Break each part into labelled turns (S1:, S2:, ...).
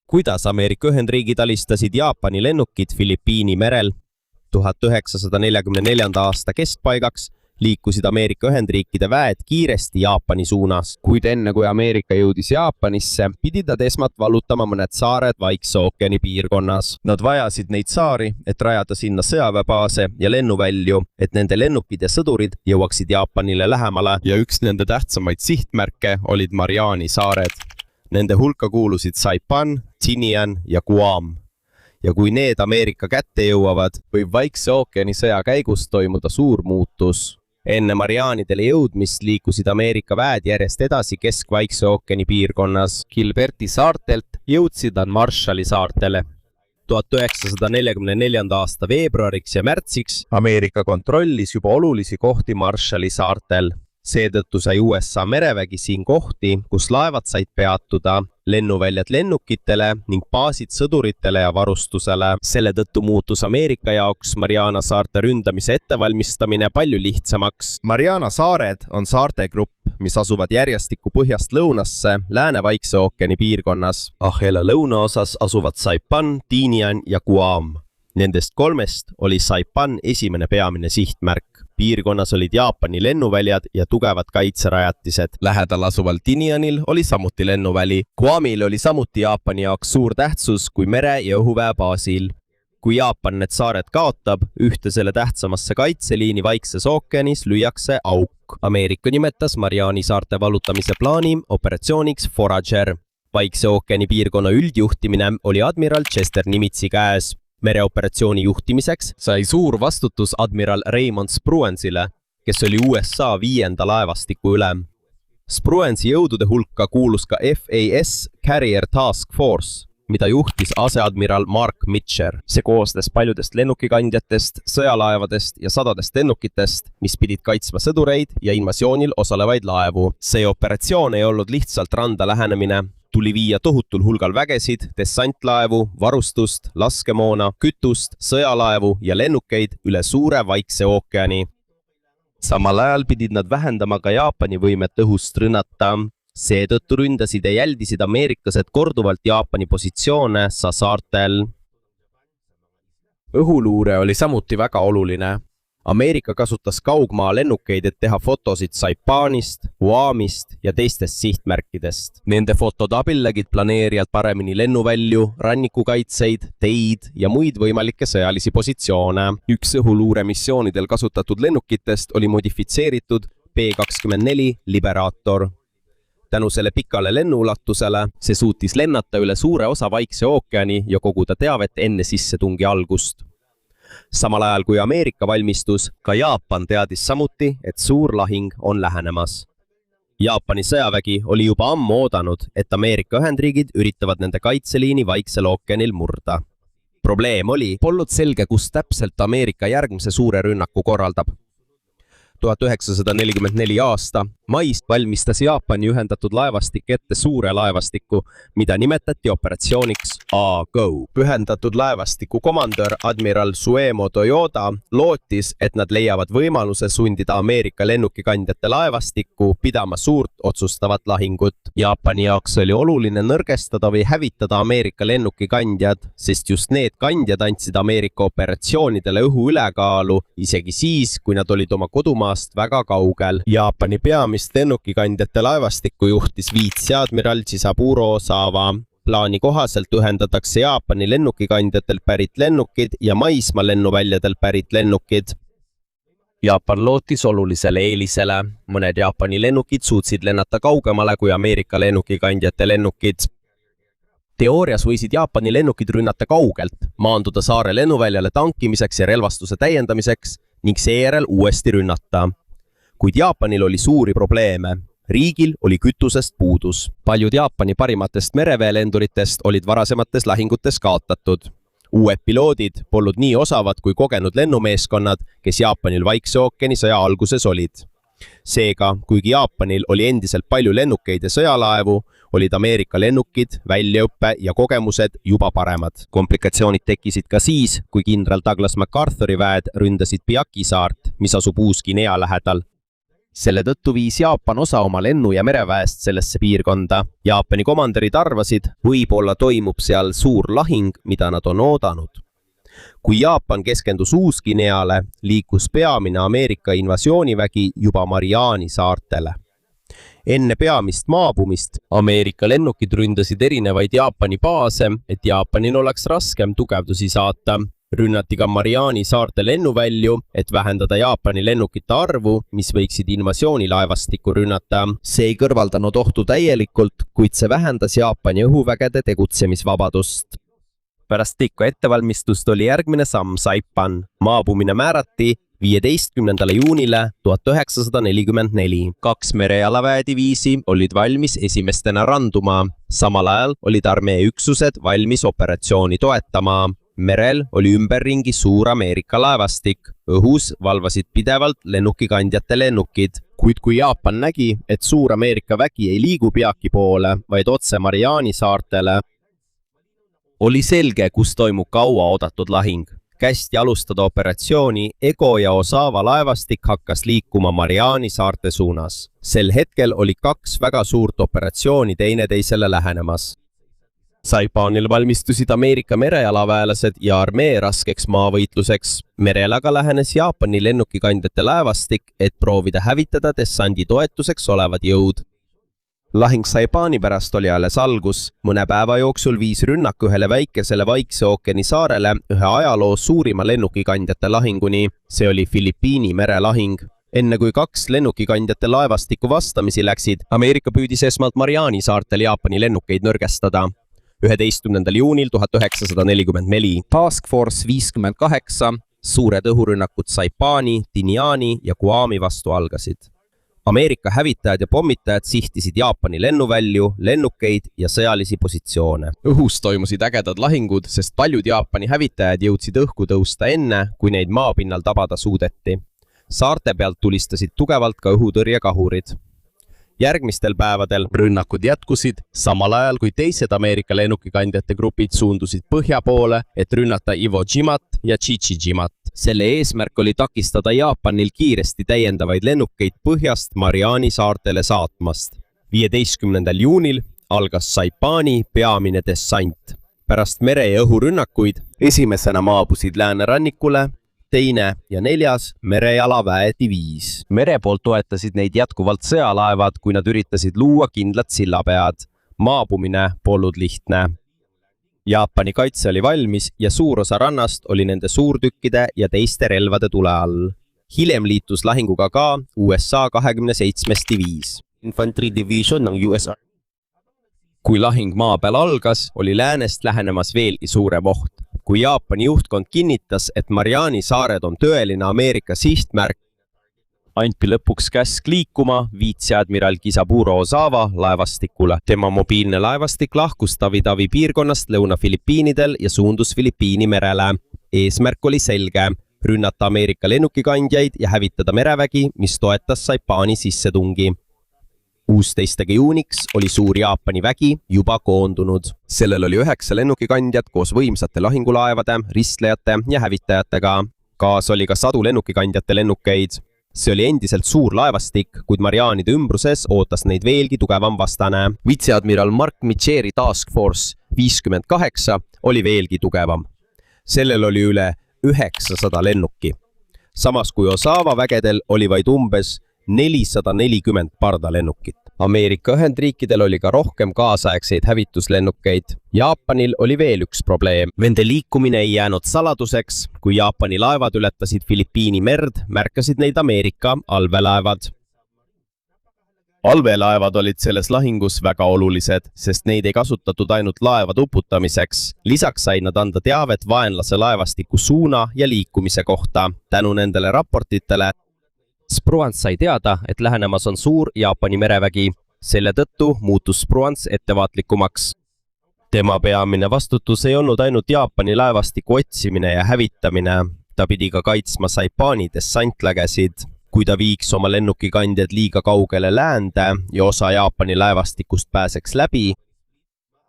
S1: Kuidas Ameerika Ühendriigid alistasid Jaapani lennukid Filipiini merel? 1944. aasta keskpaigaks liikusid Ameerika Ühendriikide väed kiiresti Jaapani suunas.
S2: Kuid enne kui Ameerika jõudis Jaapanisse, pidid nad esmalt vallutama mõned saared Vaikse ookeani piirkonnas.
S1: Nad vajasid neid saari, et rajada sinna sõjaväebaase ja lennuvälju, et nende lennukid ja sõdurid jõuaksid Jaapanile lähemale.
S3: Ja üks nende tähtsamaid sihtmärke olid Mariani saared.
S1: Nende hulka kuulusid Saipan, Tinian ja Guam. Ja kui need Ameerika kätte jõuavad,
S2: võib Vaikse ookeani sõja käigus toimuda suur muutus.
S1: Enne Marianidele jõudmist liikusid Ameerika väed järjest edasi Kesk-Vaikse ookeani piirkonnas.
S2: Gilberti saartelt jõudsid nad Marshalli saartele.
S1: 1944. aasta veebruariks ja märtsiks
S3: Ameerika kontrollis juba olulisi kohti Marshalli saartel.
S1: Seetõttu sai USA merevägi siin kohti, kus laevad said peatuda, lennuväljad lennukitele ning baasid sõduritele ja varustusele. Selle tõttu muutus Ameerika jaoks Mariana saarte ründamise ettevalmistamine palju lihtsamaks.
S3: Mariana saared on saartegrupp, mis asuvad järjestikku põhjast lõunasse Lääne-Vaikse ookeani piirkonnas.
S1: Ahela lõunaosas asuvad Saipan, Tinian ja Guam. Nendest kolmest oli Saipan esimene peamine sihtmärk. Piirkonnas olid Jaapani lennuväljad ja tugevad kaitserajatised.
S2: Lähedal asuval Tinianil oli samuti lennuväli.
S1: Guamil oli samuti Jaapani jaoks suur tähtsus kui mere- ja õhuväe baasil. Kui Jaapan need saared kaotab, ühte selle tähtsamasse kaitseliini Vaikses ookeanis lüüakse auk. Ameerika nimetas Mariani saarte vallutamise plaani operatsiooniks Forager. Vaikse ookeani piirkonna üldjuhtimine oli admiral Chester Nimitzi käes. Mereoperatsiooni juhtimiseks sai suur vastutus admiral Raymond Spruansile, kes oli USA 5. laevastiku ülem. Spruansi jõudude hulka kuulus ka FAS Carrier Task Force, mida juhtis aseadmiral Mark Mitcher.
S2: See koosnes paljudest lennukikandjatest, sõjalaevadest ja sadadest lennukitest, mis pidid kaitsma sõdureid ja invasioonil osalevaid laevu.
S1: See operatsioon ei olnud lihtsalt randa lähenemine. Tuli viia tohutul hulgal vägesid, dessantlaevu, varustust, laskemoona, kütust, sõjalaevu ja lennukeid üle suure Vaikse ookeani. Samal ajal pidid nad vähendama ka Jaapani võimet õhust rünnata. Seetõttu ründasid ja jäldisid ameeriklased korduvalt Jaapani positsioone saartel.
S2: Õhuluure oli samuti väga oluline.
S1: Ameerika kasutas kaugmaa lennukeid, et teha fotosid Saipanist, Guamist ja teistest sihtmärkidest. Nende fotode abil nägid planeerijad paremini lennuvälju, rannikukaitseid, teid ja muid võimalikke sõjalisi positsioone.
S3: Üks õhuluure missioonidel kasutatud lennukitest oli modifitseeritud B-24 Liberator.
S1: Tänu selle pikale lennuulatusele see suutis lennata üle suure osa Vaikse ookeani ja koguda teavet enne sissetungi algust. Samal ajal kui Ameerika valmistus, ka Jaapan teadis samuti, et suur lahing on lähenemas. Jaapani sõjavägi oli juba ammu oodanud, et Ameerika Ühendriigid üritavad nende kaitseliini Vaiksel ookeanil murda. Probleem oli, polnud selge, kus täpselt Ameerika järgmise suure rünnaku korraldab. 1944 aasta mais valmistas Jaapani ühendatud laevastik ette suure laevastiku, mida nimetati operatsiooniks A-Go. Ühendatud laevastiku komandör admiral Suemo Toyoda lootis, et nad leiavad võimaluse sundida Ameerika lennukikandjate laevastikku pidama suurt otsustavat lahingut. Jaapani jaoks oli oluline nõrgestada või hävitada Ameerika lennukikandjad, sest just need kandjad andsid Ameerika operatsioonidele õhu ülekaalu, isegi siis, kui nad olid oma kodumaast väga kaugel. Jaapani peamist lennukikandjate laevastikku juhtis viitseadmiral Chisaburo Osawa. Plaani kohaselt ühendatakse Jaapani lennukikandjatelt pärit lennukid ja maismaa lennuväljadelt pärit lennukid. Jaapan lootis olulisele eelisele. Mõned Jaapani lennukid suutsid lennata kaugemale kui Ameerika lennukikandjate lennukid. Teoorias võisid Jaapani lennukid rünnata kaugelt, maanduda saare lennuväljale tankimiseks ja relvastuse täiendamiseks ning seejärel uuesti rünnata. Kuid Jaapanil oli suuri probleeme. Riigil oli kütusest puudus. Paljud Jaapani parimatest mereväelenduritest olid varasemates lahingutes kaotatud. Uued piloodid polnud nii osavad kui kogenud lennumeeskonnad, kes Jaapanil Vaikse ookeani sõja alguses olid. Seega, kuigi Jaapanil oli endiselt palju lennukeid ja sõjalaevu, olid Ameerika lennukid, väljaõppe ja kogemused juba paremad. Komplikatsioonid tekkisid ka siis, kui kindral Douglas MacArthuri väed ründasid Biaki saart, mis asub Uus-Guinea lähedal.
S3: selle tõttu viis Jaapan osa oma lennu- ja mereväest sellesse piirkonda. Jaapani komanderid arvasid, võib-olla toimub seal suur lahing, mida nad on oodanud. Kui Jaapan keskendus Uus-Guineale, liikus peamine Ameerika invasioonivägi juba Mariani saartele. Enne peamist maabumist Ameerika lennukid ründasid erinevaid Jaapani baase, et Jaapanil oleks raskem tugevdusi saata. Rünnati ka Mariani saarte lennuvälju, et vähendada Jaapani lennukite arvu, mis võiksid invasioonilaevastikku rünnata. See ei kõrvaldanud ohtu täielikult, kuid see vähendas Jaapani õhuvägede tegutsemisvabadust. Pärast pikka ettevalmistust oli järgmine samm Saipan. Maabumine määrati 15. juunile 1944. 2 merejalaväediviisi olid valmis esimestena randuma. Samal ajal olid armee üksused valmis operatsiooni toetama. Merel oli ümberringi suur Ameerika laevastik. Õhus valvasid pidevalt lennukikandjate lennukid. Kuid kui Jaapan nägi, et suur Ameerika vägi ei liigu peaki poole, vaid otse Mariani saartele, oli selge, kus toimub kaua oodatud lahing. Kästi alustada operatsiooni, Ego ja Osawa laevastik hakkas liikuma Mariani saarte suunas. Sel hetkel oli 2 väga suurt operatsiooni teineteisele lähenemas. Saipanil valmistusid Ameerika merejalaväelased ja armee raskeks maavõitluseks. Merel aga lähenes Jaapani lennukikandjate laevastik, et proovida hävitada dessandi toetuseks olevad jõud. Lahing Saipani pärast oli alles algus. Mõne päeva jooksul viis rünnak ühele väikesele Vaikse ookeani saarele ühe ajaloo suurima lennukikandjate lahinguni. See oli Filipiini merelahing. Enne kui 2 lennukikandjate laevastikku vastamisi läksid, Ameerika püüdis esmalt Mariani saartel Jaapani lennukeid nõrgestada. 11. juunil 1944 Task Force 58 suured õhurünnakud Saipani, Tiniani ja Guami vastu algasid. Ameerika hävitajad ja pommitajad sihtisid Jaapani lennuvälju, lennukeid ja sõjalisi positsioone. Õhus toimusid ägedad lahingud, sest paljud Jaapani hävitajad jõudsid õhku tõusta enne, kui neid maapinnal tabada suudeti. Saarte pealt tulistasid tugevalt ka õhutõrjekahurid. Järgmistel päevadel rünnakud jätkusid, samal ajal kui teised Ameerika lennukikandjate grupid suundusid põhja poole, et rünnata Iwo Jimat ja Chichijimat. Selle eesmärk oli takistada Jaapanil kiiresti täiendavaid lennukeid põhjast Mariani saartele saatmast. 15. juunil algas Saipani peamine dessant. Pärast mere- ja õhurünnakuid esimesena maabusid läänerannikule 2. ja 4. merejalaväediviis. Mere poolt toetasid neid jätkuvalt sõjalaevad, kui nad üritasid luua kindlad sillapead. Maabumine polnud lihtne. Jaapani kaitse oli valmis ja suur osa rannast oli nende suurtükkide ja teiste relvade tule all. Hiljem liitus lahinguga ka USA 27. diviis. Infantry Division ng US. Kui lahing maa peal algas, oli läänest lähenemas veelgi suurem oht. Kui Jaapani juhtkond kinnitas, et Mariani saared on tõeline Ameerika sihtmärk, anti lõpuks käsk liikuma viitseadmiral Kisaburo Osawa laevastikule. Tema mobiilne laevastik lahkus Tavi-Tavi piirkonnast Lõuna-Filipiinidel ja suundus Filipiini merele. Eesmärk oli selge, rünnata Ameerika lennukikandjaid ja hävitada merevägi, mis toetas Saipani sissetungi. 16. juuniks oli suur Jaapani vägi juba koondunud. Sellel oli 9 lennukikandjat koos võimsate lahingulaevade, ristlejate ja hävitajatega. Kaas oli ka 100 lennukikandjate lennukeid. See oli endiselt suur laevastik, kuid Marianide ümbruses ootas neid veelgi tugevam vastane. Viitseadmiral Mark Micheri Task Force 58 oli veelgi tugevam. Sellel oli üle 900 lennuki. Samas kui Osawa vägedel oli vaid umbes 440 pardalennukit. Ameerika Ühendriikidel oli ka rohkem kaasaegseid hävituslennukeid. Jaapanil oli veel üks probleem. Nende liikumine ei jäänud saladuseks. Kui Jaapani laevad ületasid Filipiini merd, märkasid neid Ameerika allveelaevad. Allveelaevad olid selles lahingus väga olulised, sest neid ei kasutatud ainult laevade uputamiseks. Lisaks said nad anda teavet vaenlase laevastiku suuna ja liikumise kohta. Tänu nendele raportitele Spruance sai teada, et lähenemas on suur Jaapani merevägi. Selle tõttu muutus Spruance ettevaatlikumaks. Tema peamine vastutus ei olnud ainult Jaapani laevastiku otsimine ja hävitamine. Ta pidi ka kaitsma Saipani dessantlägesid. Kui ta viiks oma lennukikandjad liiga kaugele läände ja osa Jaapani laevastikust pääseks läbi,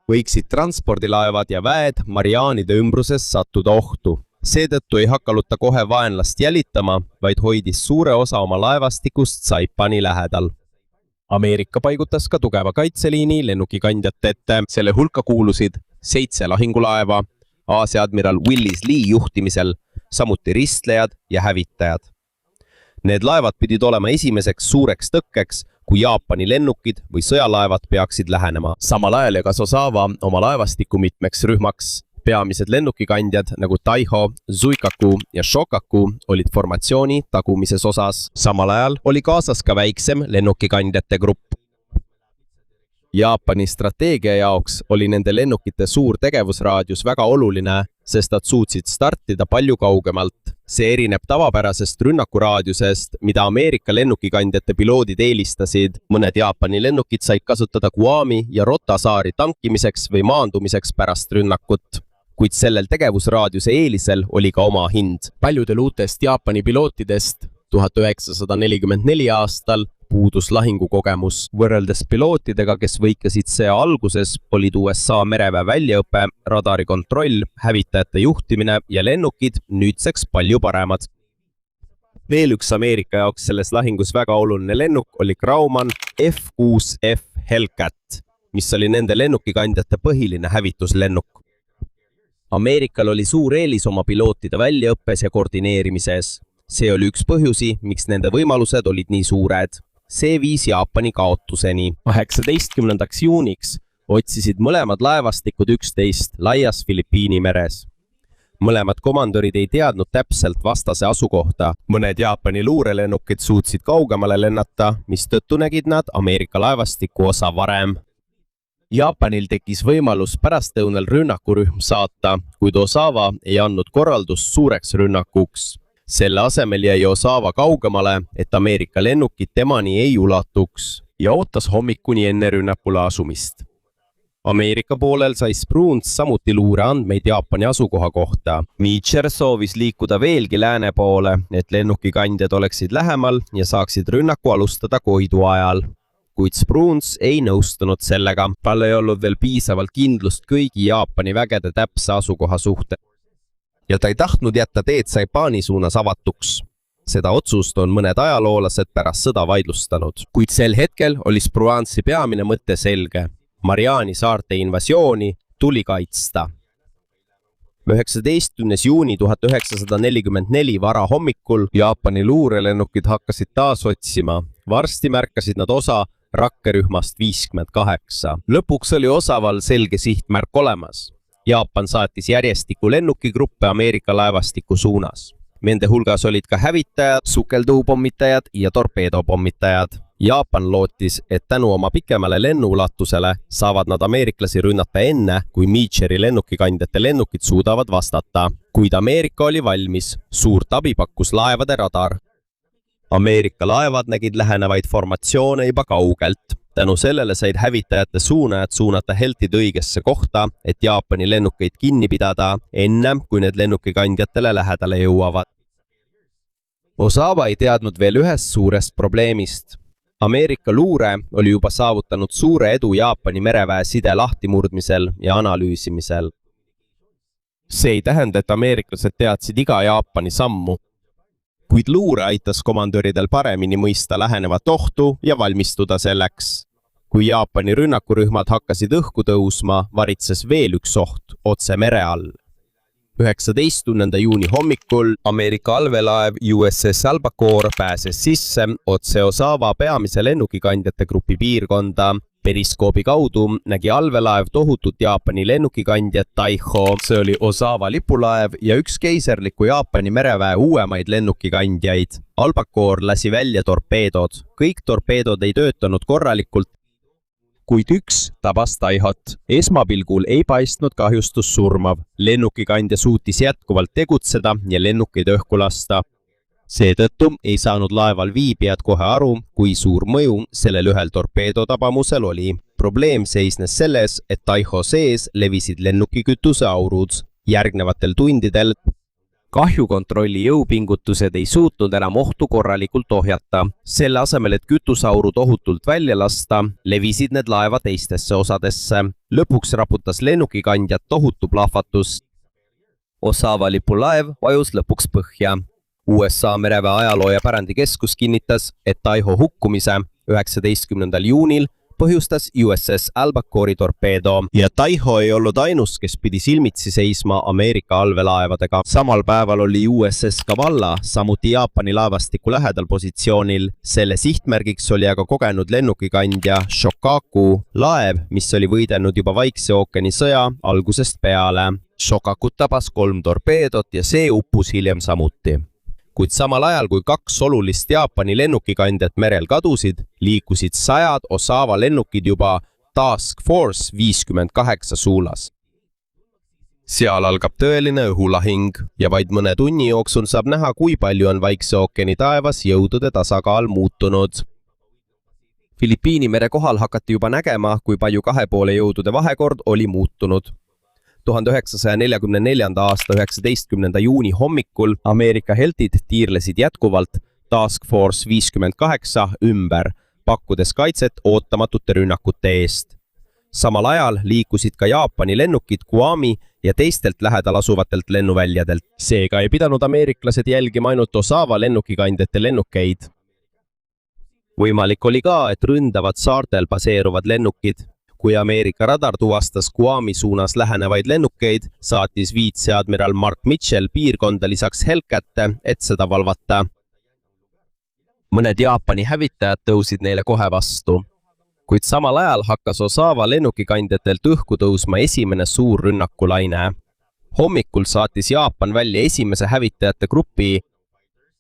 S3: võiksid transpordilaevad ja väed Marianide ümbruses sattuda ohtu. Seetõttu ei hakanud ta kohe vaenlast jälitama, vaid hoidis suure osa oma laevastikust Saipani lähedal.
S2: Ameerika paigutas ka tugeva kaitseliini lennukikandjate ette. Selle hulka kuulusid 7 lahingulaeva Aasia admiral Willis Lee juhtimisel, samuti ristlejad ja hävitajad. Need laevad pidid olema esimeseks suureks tõkkeks, kui Jaapani lennukid või sõjalaevad peaksid lähenema. Samal ajal jagas Osawa oma laevastiku mitmeks rühmaks. Peamised lennukikandjad nagu Taiho, Zuikaku ja Shokaku olid formatsiooni tagumises osas. Samal ajal oli kaasas ka väiksem lennukikandjate grupp. Jaapani strateegia jaoks oli nende lennukite suur tegevusraadius väga oluline, sest nad suutsid startida palju kaugemalt. See erineb tavapärasest rünnakuraadiusest, mida Ameerika lennukikandjate piloodid eelistasid. Mõned Jaapani lennukid said kasutada Guami ja Rota saari tankimiseks või maandumiseks pärast rünnakut. Kuid sellel tegevusraadiuse eelisel oli ka oma hind. Paljudel uutest Jaapani pilootidest 1944 aastal puudus lahingukogemus. Võrreldes pilootidega, kes võitlesid sõja alguses, olid USA mereväe väljaõpe, radari kontroll, hävitajate juhtimine ja lennukid nüüdseks palju paremad. Veel üks Ameerika jaoks selles lahingus väga oluline lennuk oli Grauman F-6F Hellcat, mis oli nende lennukikandjate põhiline hävituslennuk. Ameerikal oli suur eelis oma pilootide väljaõppes ja koordineerimises. See oli üks põhjusi, miks nende võimalused olid nii suured. See viis Jaapani kaotuseni. 18. juuniks otsisid mõlemad laevastikud üksteist laias Filipiini meres. Mõlemad komandorid ei teadnud täpselt vastase asukohta. Mõned Jaapani luurelennukid suutsid kaugemale lennata, mistõttu nägid nad Ameerika laevastiku osa varem. Jaapanil tekkis võimalus pärastlõunal rünnakurühm saata, kuid Osawa ei andnud korraldust suureks rünnakuks. Selle asemel jäi Osawa kaugemale, et Ameerika lennukid temani ei ulatuks ja ootas hommikuni enne rünnakule asumist. Ameerika poolel sai Spruance samuti luureandmeid Jaapani asukoha kohta. Meacher soovis liikuda veelgi lääne poole, et lennukikandjad oleksid lähemal ja saaksid rünnaku alustada koidu ajal. Kuid Spruance ei nõustunud sellega. Tal ei olnud veel piisavalt kindlust kõigi Jaapani vägede täpse asukoha suhte. Ja ta ei tahtnud jätta teed Saipani suunas avatuks. Seda otsust on mõned ajaloolased pärast sõda vaidlustanud. Kuid sel hetkel oli Spruance'i peamine mõte selge. Mariani saarte invasiooni tuli kaitsta. 19. juuni 1944 vara hommikul Jaapani luurelennukid hakkasid taas otsima. Varsti märkasid nad osa rakkerühmast 58. Lõpuks oli Osawal selge sihtmärk olemas. Jaapan saatis järjestikku lennukigruppe Ameerika laevastiku suunas. Nende hulgas olid ka hävitajad, sukeldupommitajad ja torpeedopommitajad. Jaapan lootis, et tänu oma pikemale lennuulatusele saavad nad ameeriklasi rünnata enne, kui Meacheri lennukikandjate lennukid suudavad vastata. Kuid Ameerika oli valmis. Suurt abi pakkus laevade radar. Ameerika laevad nägid lähenevaid formatsioone juba kaugelt. Tänu sellele said hävitajate suunajad suunata heltid õigesse kohta, et Jaapani lennukeid kinni pidada enne, kui need lennukikandjatele lähedale jõuavad. Osawa ei teadnud veel ühest suurest probleemist. Ameerika luure oli juba saavutanud suure edu Jaapani mereväe side lahtimurdmisel ja analüüsimisel. See ei tähenda, et ameeriklased teadsid iga Jaapani sammu, kuid luure aitas komandöridel paremini mõista lähenevat ohtu ja valmistuda selleks. Kui Jaapani rünnakurühmad hakkasid õhku tõusma, varitses veel üks oht otse mere all. 19. juuni hommikul Ameerika allveelaev USS Albacore pääses sisse otse Osawa peamise lennukikandjate grupi piirkonda. Periskoobi kaudu nägi allveelaev tohutut Jaapani lennukikandjat Taiho. See oli Osawa lipulaev ja üks keiserliku Jaapani mereväe uuemaid lennukikandjaid. Albacore lasi välja torpeedod. Kõik torpeedod ei töötanud korralikult, kuid üks tabas Taihot. Esmapilgul ei paistnud kahjustus surmav. Lennukikandja suutis jätkuvalt tegutseda ja lennukeid õhku lasta. Seetõttu ei saanud laeval viibijad kohe aru, kui suur mõju sellel ühel torpeedotabamusel oli. Probleem seisnes selles, et Taiho sees levisid lennukikütuse aurud. Järgnevatel tundidel kahjukontrolli jõupingutused ei suutnud enam ohtu korralikult ohjata. Selle asemel, et kütusauru tohutult välja lasta, levisid need laeva teistesse osadesse. Lõpuks raputas lennukikandjat tohutu plahvatus.
S3: Osawa lipulaev vajus lõpuks põhja. USA mereväe ajaloo ja pärandikeskus kinnitas, et Taiho hukkumise 19. juunil põhjustas USS Albacore'i torpeedo ja Taiho ei olnud ainus, kes pidi silmitsi seisma Ameerika allveelaevadega. Samal päeval oli USS Kavala samuti Jaapani laevastiku lähedal positsioonil. Selle sihtmärgiks oli aga kogenud lennukikandja Shokaku laev, mis oli võidelnud juba Vaikse ookeani sõja algusest peale. Shokakut tabas 3 torpeedot ja see uppus hiljem samuti. Kuid samal ajal, kui 2 olulist Jaapani lennukikandjat merel kadusid, liikusid 100 Osawa lennukid juba Task Force 58 suunas. Seal algab tõeline õhulahing ja vaid mõne tunni jooksul saab näha, kui palju on Vaikse ookeani taevas jõudude tasakaal muutunud. Filipiini mere kohal hakati juba nägema, kui palju kahepoole jõudude vahekord oli muutunud. 1944. aasta 19. juuni hommikul Ameerika heltid tiirlesid jätkuvalt Task Force 58 ümber, pakkudes kaitset ootamatute rünnakute eest. Samal ajal liikusid ka Jaapani lennukid Guami ja teistelt lähedal asuvatelt lennuväljadelt. Seega ei pidanud ameeriklased jälgima ainult Osawa lennukikandjate lennukeid. Võimalik oli ka, et ründavad saartel baseeruvad lennukid. Kui Ameerika radar tuvastas Guami suunas lähenevaid lennukeid, saatis viitseadmiral Mark Mitchell piirkonda lisaks Hellcatte, et seda valvata. Mõned Jaapani hävitajad tõusid neile kohe vastu. Kuid samal ajal hakkas Osawa lennukikandjatelt õhku tõusma esimene suur rünnakulaine. Hommikul saatis Jaapan välja esimese hävitajate grupi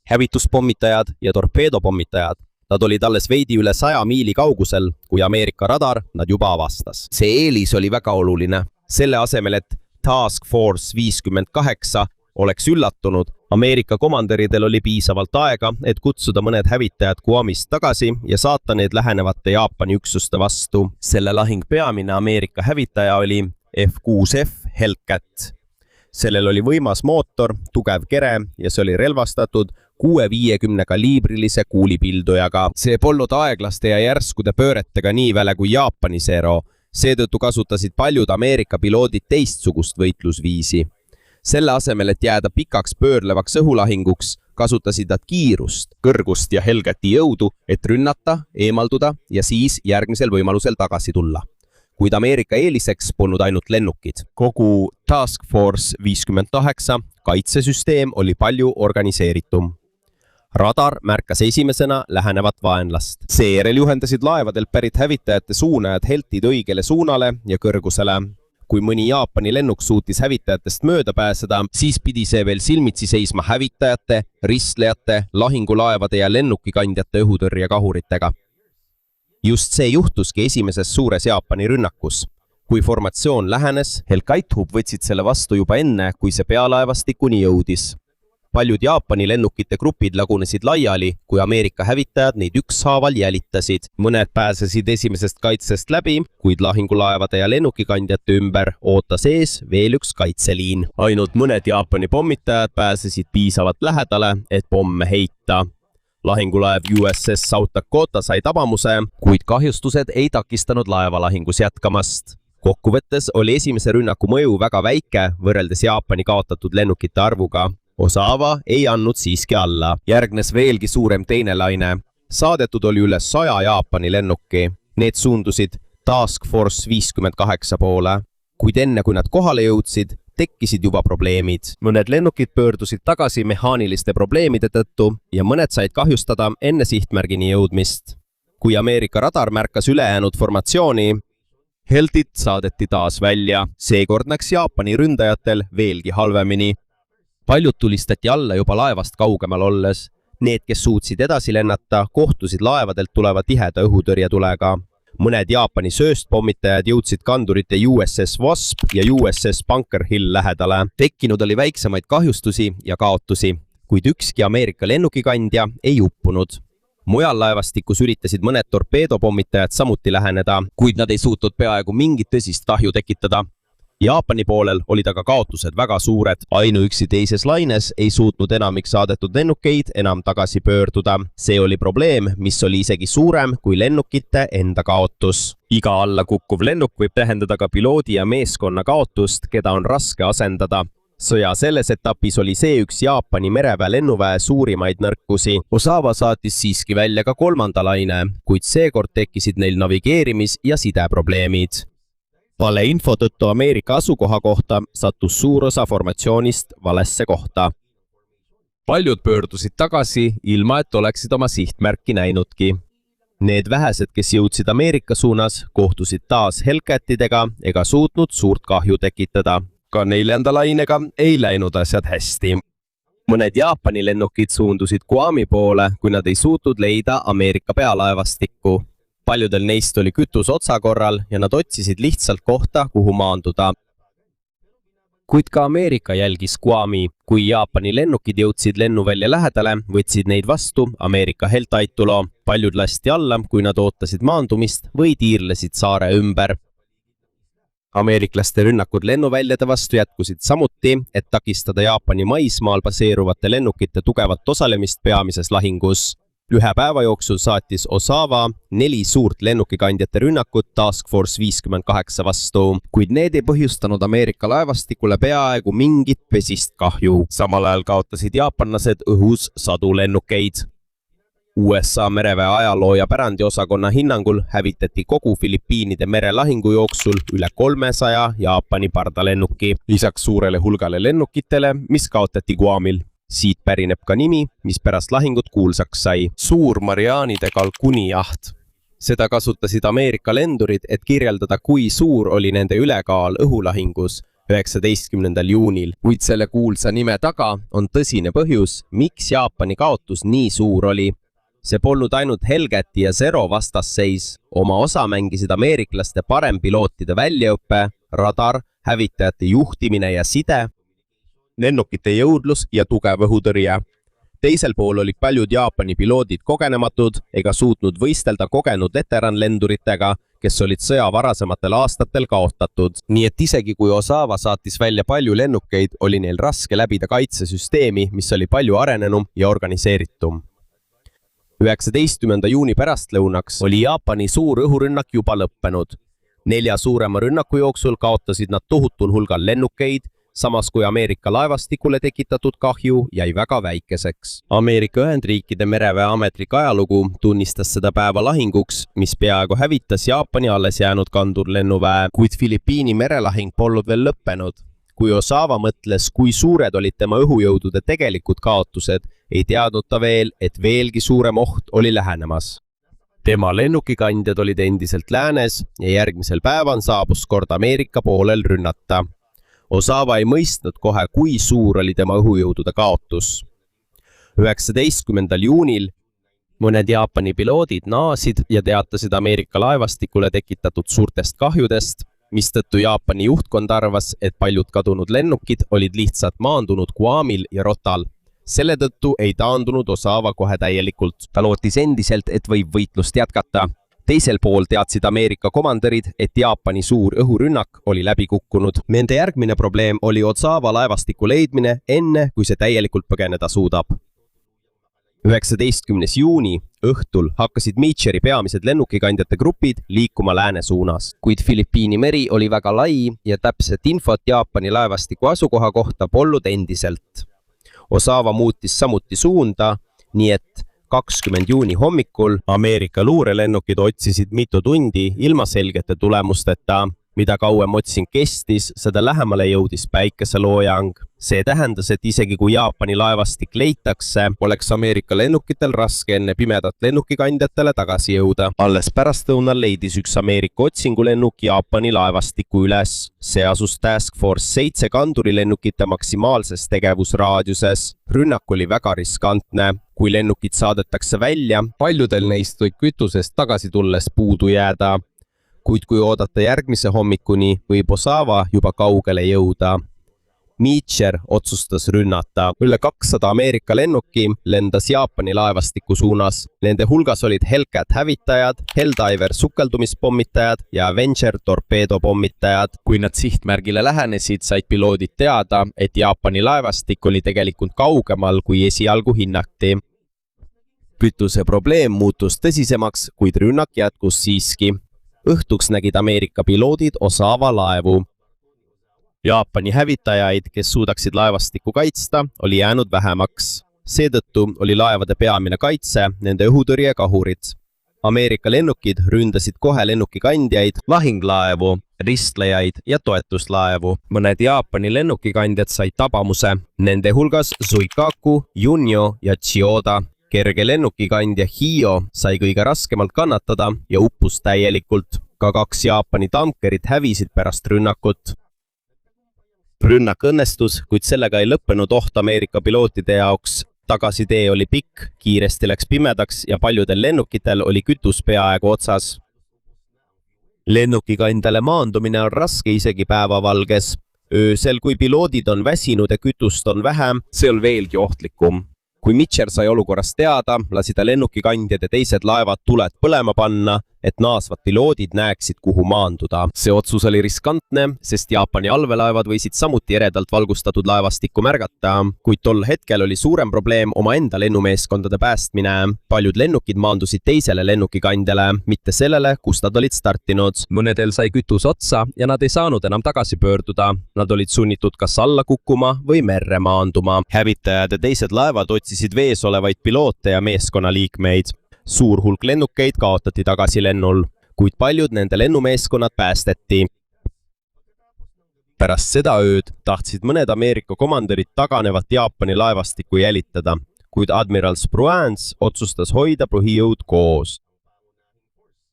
S3: hävituspommitajad ja torpeedopommitajad. Nad olid alles veidi üle 100 miili kaugusel, kui Ameerika radar nad juba avastas. See eelis oli väga oluline. Selle asemel, et Task Force 58 oleks üllatunud, Ameerika komanderidel oli piisavalt aega, et kutsuda mõned hävitajad Guamist tagasi ja saata need lähenevate Jaapani üksuste vastu. Selle lahing peamine Ameerika hävitaja oli F-6F Hellcat. Sellel oli võimas mootor, tugev kere ja see oli relvastatud 650 kaliibrilise kuulipildujaga. See polnud aeglaste ja järskude pööretega nii väle kui Jaapani Zero. Seetõttu kasutasid paljud Ameerika piloodid teistsugust võitlusviisi. Selle asemel, et jääda pikaks pöörlevaks õhulahinguks, kasutasid nad kiirust, kõrgust ja Hellcati jõudu, et rünnata, eemalduda ja siis järgmisel võimalusel tagasi tulla. Kuid Ameerika eeliseks polnud ainult lennukid. Kogu Task Force 58 kaitsesüsteem oli palju organiseeritum. Radar märkas esimesena lähenevat vaenlast. Seejärel juhendasid laevadelt pärit hävitajate suunajad heltid õigele suunale ja kõrgusele. Kui mõni Jaapani lennuk suutis hävitajatest mööda pääseda, siis pidi see veel silmitsi seisma hävitajate, ristlejate, lahingulaevade ja lennukikandjate õhutõrjekahuritega. Just see juhtuski esimeses suures Jaapani rünnakus. Kui formatsioon lähenes, Hellcat võtsid selle vastu juba enne, kui see pealaevastikuni jõudis. Paljud Jaapani lennukite grupid lagunesid laiali, kui Ameerika hävitajad neid ükshaaval jälitasid. Mõned pääsesid esimesest kaitsest läbi, kuid lahingulaevade ja lennukikandjate ümber ootas ees veel üks kaitseliin. Ainult mõned Jaapani pommitajad pääsesid piisavalt lähedale, et pomme heita. Lahingulaev USS South Dakota sai tabamuse, kuid kahjustused ei takistanud laevalahingus jätkamast. Kokkuvõttes oli esimese rünnaku mõju väga väike võrreldes Jaapani kaotatud lennukite arvuga. Osawa ei andnud siiski alla. Järgnes veelgi suurem teine laine. Saadetud oli üle 100 Jaapani lennuki. Need suundusid Task Force 58 poole. Kuid enne kui nad kohale jõudsid, tekkisid juba probleemid. Mõned lennukid pöördusid tagasi mehaaniliste probleemide tõttu ja mõned said kahjustada enne sihtmärgini jõudmist. Kui Ameerika radar märkas ülejäänud formatsiooni, heltid saadeti taas välja. Seekord näks Jaapani ründajatel veelgi halvemini. Paljud tulistati alla juba laevast kaugemal olles. Need, kes suutsid edasi lennata, kohtusid laevadelt tuleva tiheda õhutõrjetulega. Mõned Jaapani sööstpommitajad jõudsid kandurite USS Wasp ja USS Bunker Hill lähedale. Tekkinud oli väiksemaid kahjustusi ja kaotusi, kuid ükski Ameerika lennukikandja ei uppunud. Mujal laevastikus üritasid mõned torpeedopommitajad samuti läheneda, kuid nad ei suutnud peaaegu mingit tõsist kahju tekitada. Jaapani poolel olid aga kaotused väga suured. Ainuüksi teises laines ei suutnud enamik saadetud lennukeid enam tagasi pöörduda. See oli probleem, mis oli isegi suurem kui lennukite enda kaotus. Iga alla kukkuv lennuk võib tähendada ka piloodi ja meeskonna kaotust, keda on raske asendada.
S1: sõja selles etapis oli see üks Jaapani mereväe lennuväe suurimaid nõrkusi.
S2: Osawa saatis siiski välja ka 3. laine, kuid seekord tekkisid neil navigeerimis- ja sideprobleemid. Valeinfo tõttu Ameerika asukoha kohta sattus suur osa formatsioonist valesse kohta.
S3: Paljud pöördusid tagasi, ilma et oleksid oma sihtmärki näinudki.
S2: Need vähesed, kes jõudsid Ameerika suunas, kohtusid taas Hellcatidega ega suutnud suurt kahju tekitada.
S1: Ka 4. lainega ei läinud asjad hästi.
S2: Mõned Jaapani lennukid suundusid Guami poole, kui nad ei suutnud leida Ameerika pealaevastikku. Paljudel neist oli kütus otsakorral ja nad otsisid lihtsalt kohta, kuhu maanduda. Kuid ka Ameerika jälgis Guami. Kui Jaapani lennukid jõudsid lennuvälja lähedale, võtsid neid vastu Ameerika Helltaitulo. Paljud lasti alla, kui nad ootasid maandumist või tiirlesid saare ümber. Ameeriklaste rünnakud lennuväljade vastu jätkusid samuti, et takistada Jaapani maismaal baseeruvate lennukite tugevat osalemist peamises lahingus. 1 päeva jooksul saatis Osawa 4 suurt lennukikandjate rünnakut Task Force 58 vastu, kuid need ei põhjustanud Ameerika laevastikule peaaegu mingit pesist kahju. Samal ajal kaotasid jaapanlased õhus sadu lennukeid. USA mereväe ajaloo- ja pärandiosakonna hinnangul hävitati kogu Filipiinide merelahingu jooksul üle 300 Jaapani pardalennuki.
S1: Lisaks suurele hulgale lennukitele, mis kaotati Guamil.
S2: Siit pärineb ka nimi, mis pärast lahingut kuulsaks sai.
S1: Suur Marianide kalkunijaht.
S2: Seda kasutasid Ameerika lendurid, et kirjeldada, kui suur oli nende ülekaal õhulahingus 19. juunil. Kuid selle kuulsa nime taga on tõsine põhjus, miks Jaapani kaotus nii suur oli. See polnud ainult Hellcati ja Zero vastasseis. Oma osa mängisid ameeriklaste parempilootide väljaõppe, radar, hävitajate juhtimine ja side,
S1: lennukite jõudlus ja tugev õhutõrje. Teisel pool olid paljud Jaapani piloodid kogenematud ega suutnud võistelda kogenud veteranlenduritega, kes olid sõja varasematel aastatel kaotatud.
S2: Nii et isegi kui Osawa saatis välja palju lennukeid, oli neil raske läbida kaitsesüsteemi, mis oli palju arenenum ja organiseeritum. 19. juuni pärastlõunaks oli Jaapani suur õhurünnak juba lõppenud. 4 suurema rünnaku jooksul kaotasid nad tohutul hulgal lennukeid, samas kui Ameerika laevastikule tekitatud kahju jäi väga väikeseks. Ameerika Ühendriikide mereväe ametlik ajalugu tunnistas seda päeva lahinguks, mis peaaegu hävitas Jaapani alles jäänud kandurlennuväe, kuid Filipiini merelahing polnud veel lõppenud. Kui Osawa mõtles, kui suured olid tema õhujõudude tegelikud kaotused, ei teadnud ta veel, et veelgi suurem oht oli lähenemas. Tema lennukikandjad olid endiselt läänes ja järgmisel päeval saabus kord Ameerika poolel rünnata. Osawa ei mõistnud kohe, kui suur oli tema õhujõudude kaotus. 19. juunil mõned Jaapani piloodid naasid ja teatasid Ameerika laevastikule tekitatud suurtest kahjudest, mistõttu Jaapani juhtkond arvas, et paljud kadunud lennukid olid lihtsalt maandunud Guamil ja Rotal. Selle tõttu ei taandunud Osawa kohe täielikult. Ta lootis endiselt, et võib võitlust jätkata. Teisel pool teadsid Ameerika komandörid, et Jaapani suur õhurünnak oli läbi kukkunud. Nende järgmine probleem oli Osawa laevastiku leidmine enne, kui see täielikult põgeneda suudab. 19. juuni õhtul hakkasid Meecheri peamised lennukikandjate grupid liikuma lääne suunas, kuid Filipiini meri oli väga lai ja täpset infot Jaapani laevastiku asukoha kohta polnud endiselt. Osawa muutis samuti suunda, nii et 20. juuni hommikul Ameerika luurelennukid otsisid mitu tundi ilma selgete tulemusteta. Mida kauem otsing kestis, seda lähemale jõudis päikeseloojang. See tähendas, et isegi kui Jaapani laevastik leitakse, oleks Ameerika lennukitel raske enne pimedat lennukikandjatele tagasi jõuda. Alles pärastlõunal leidis üks Ameerika otsingulennuk Jaapani laevastiku üles. See asus Task Force 7 kandurilennukite maksimaalses tegevusraadiuses. Rünnak oli väga riskantne. Kui lennukid saadetakse välja, paljudel neist võib kütusest tagasi tulles puudu jääda. Kuid kui oodata järgmise hommikuni, võib Osawa juba kaugele jõuda. Meecher otsustas rünnata. Üle 200 Ameerika lennuki lendas Jaapani laevastiku suunas. Nende hulgas olid Hellcat hävitajad, Helldiver sukeldumispommitajad ja Avenger torpeedopommitajad. Kui nad sihtmärgile lähenesid, said piloodid teada, et Jaapani laevastik oli tegelikult kaugemal, kui esialgu hinnati. Kütuse probleem muutus tõsisemaks, kuid rünnak jätkus siiski. Õhtuks nägid Ameerika piloodid Osawa laevu. Jaapani hävitajaid, kes suudaksid laevastikku kaitsta, oli jäänud vähemaks. Seetõttu oli laevade peamine kaitse nende õhutõrjekahurid. Ameerika lennukid ründasid kohe lennukikandjaid, lahinglaevu, ristlejaid ja toetuslaevu. Mõned Jaapani lennukikandjad said tabamuse, nende hulgas Suikaku, Junyo ja Chiyoda. Kerge lennukikandja Hiyo sai kõige raskemalt kannatada ja uppus täielikult. Ka 2 Jaapani tankerit hävisid pärast rünnakut. Rünnak õnnestus, kuid sellega ei lõppenud oht Ameerika pilootide jaoks. Tagasitee oli pikk, kiiresti läks pimedaks ja paljudel lennukitel oli kütus peaaegu otsas. Lennukikandjale maandumine on raske isegi päevavalges. Öösel, kui piloodid on väsinud ja kütust on vähem, see on veelgi ohtlikum. Kui Mitchell sai olukorrast teada, lasi ta lennukikandjad ja teised laevad tuled põlema panna, et naasvad piloodid näeksid, kuhu maanduda. See otsus oli riskantne, sest Jaapani allveelaevad võisid samuti eredalt valgustatud laevastikku märgata, kuid tol hetkel oli suurem probleem omaenda lennumeeskondade päästmine. Paljud lennukid maandusid teisele lennukikandjale, mitte sellele, kust nad olid startinud. Mõnedel sai kütus otsa ja nad ei saanud enam tagasi pöörduda. Nad olid sunnitud kas alla kukkuma või merre maanduma. Hävitajad ja teised laevad otsisid vees olevaid piloote ja meeskonnaliikmeid. Suur hulk lennukeid kaotati tagasi lennul, kuid paljud nende lennumeeskonnad päästeti. Pärast seda ööd tahtsid mõned Ameerika komanderid taganevat Jaapani laevastikku jälitada, kuid admiral Spruance otsustas hoida põhijõud koos.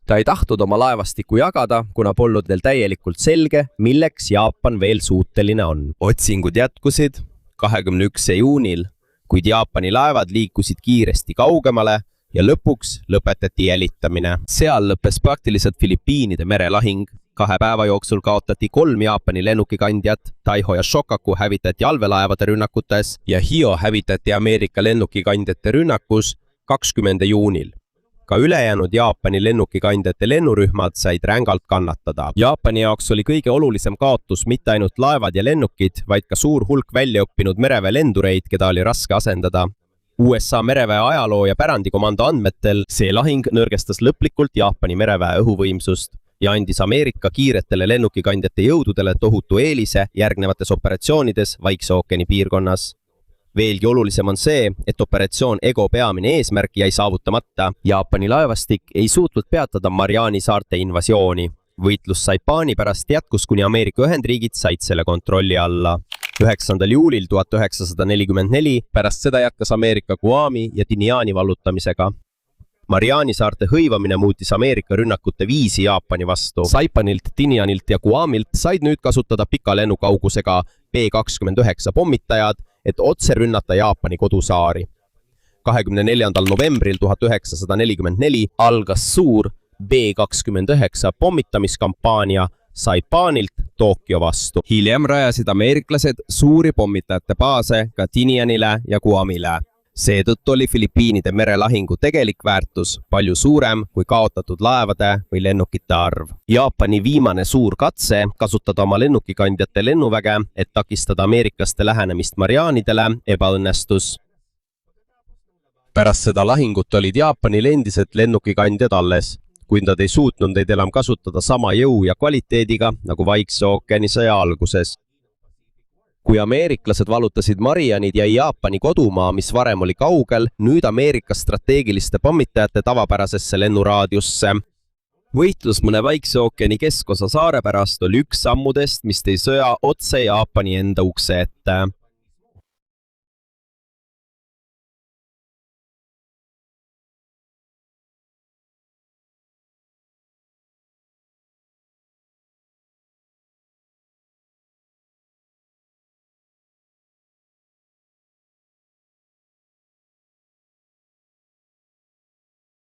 S2: Ta ei tahtnud oma laevastikku jagada, kuna polnud neil täielikult selge, milleks Jaapan veel suuteline on. Otsingud jätkusid 21. juunil, kuid Jaapani laevad liikusid kiiresti kaugemale ja lõpuks lõpetati jälitamine. Seal lõppes praktiliselt Filipiinide merelahing. 2 päeva jooksul kaotati 3 Jaapani lennukikandjat, Taiho ja Shokaku hävitati allveelaevade rünnakutes ja Hiyo hävitati Ameerika lennukikandjate rünnakus 20. juunil. Ka ülejäänud Jaapani lennukikandjate lennurühmad said rängalt kannatada. Jaapani jaoks oli kõige olulisem kaotus mitte ainult laevad ja lennukid, vaid ka suur hulk väljaõppinud mereväe lendureid, keda oli raske asendada. USA mereväe ajaloo ja pärandikomando andmetel see lahing nõrgestas lõplikult Jaapani mereväe õhuvõimsust ja andis Ameerika kiiretele lennukikandjate jõududele tohutu eelise järgnevates operatsioonides Vaikse ookeani piirkonnas. Veelgi olulisem on see, et operatsioon Ego peamine eesmärk jäi saavutamata. Jaapani laevastik ei suutnud peatada Mariani saarte invasiooni. Võitlus Saipani pärast jätkus, kuni Ameerika Ühendriigid said selle kontrolli alla. 9. juulil 1944 pärast seda jätkas Ameerika Guami ja Tiniani vallutamisega. Mariani saarte hõivamine muutis Ameerika rünnakute viisi Jaapani vastu. Saipanilt, Tinianilt ja Guamilt said nüüd kasutada pika lennukaugusega B-29 pommitajad, et otse rünnata Jaapani kodusaari. 24. novembril 1944 algas suur B-29 pommitamiskampaania Saipanilt Tokyo vastu. Hiljem rajasid ameeriklased suuri pommitajate baase ka Tinianile ja Guamile. Seetõttu oli Filipiinide merelahingu tegelik väärtus palju suurem kui kaotatud laevade või lennukite arv. Jaapani viimane suur katse kasutada oma lennukikandjate lennuväge, et takistada ameeriklaste lähenemist Marianidele, ebaõnnestus. Pärast seda lahingut olid Jaapanil endised lennukikandjad alles, kuid nad ei suutnud neid enam kasutada sama jõu ja kvaliteediga nagu Vaikse ookeani sõja alguses. Kui ameeriklased vallutasid Marianid ja Jaapani kodumaa, mis varem oli kaugel, nüüd Ameerika strateegiliste pommitajate tavapärasesse lennuraadiusse. Võitlus mõne Vaikse ookeani keskosa saare pärast oli üks sammudest, mis tõi sõja otse Jaapani enda ukse ette.